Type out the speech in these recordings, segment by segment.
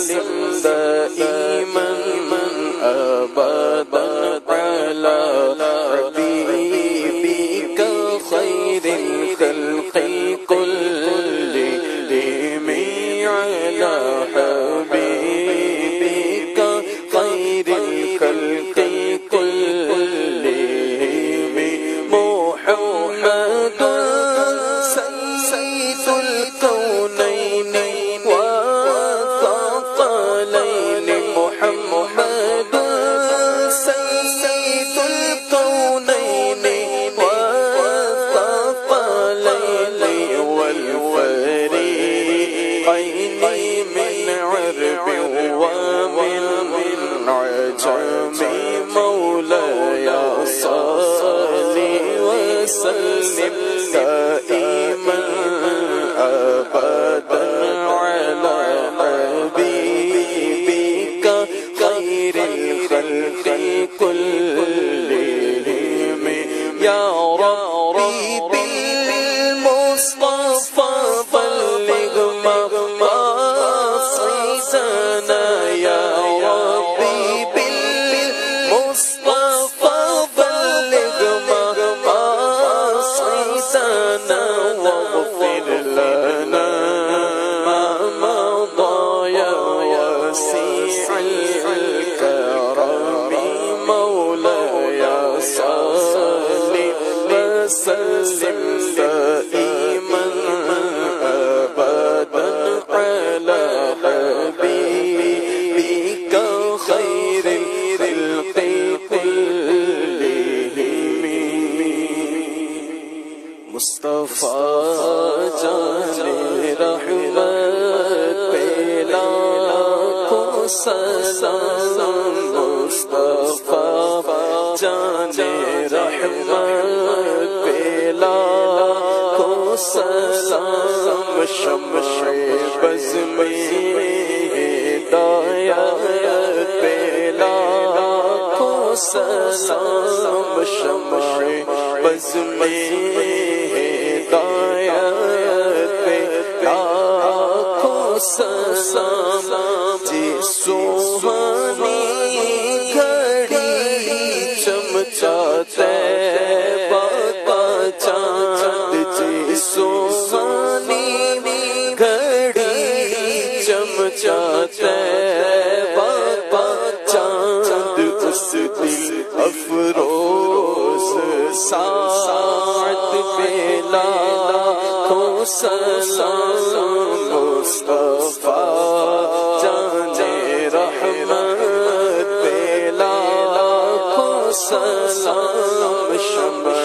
وسلم دائما أبدا على حبيبك خير الخلق كلهم على حبيبك خير الخلق كلهم محمد سيد الكونين والثقلين محمد سيد الكونين والثقلين والفريقين من عرب ومن عجم مولاي صل وسلم دائما أبدا على حبيبك خير الخلق كلهم يا ربي بالمصطفى بلغ مقاصدنا يا ربي بالمصطفى بلغ مقاصدنا واغفر لنا ما مضى يا واسع الكرم مولاي صل وسلم دائما أبدا على حبيبك خير الخلق كلهم مصطفى جان رحمت پیلا کو سلام مصطفى جان رحمت پیلا کو سلام شمع بز میں ہدایت پیلا کو سلام شمع بز میں ہدایت پیلا کو سلام جی سوہانی گھڑی چمچاتے بابا چاند جی سوہانی گھڑی چمچاتے بابا چاند اس دل افروز ساعت پیلا کو سلام مصطفیٰ جان رحمت پیلا کو سلام شمع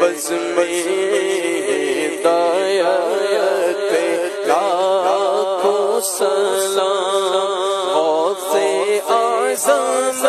بز میں ہدایت پیلا کو سلام غوث اعظم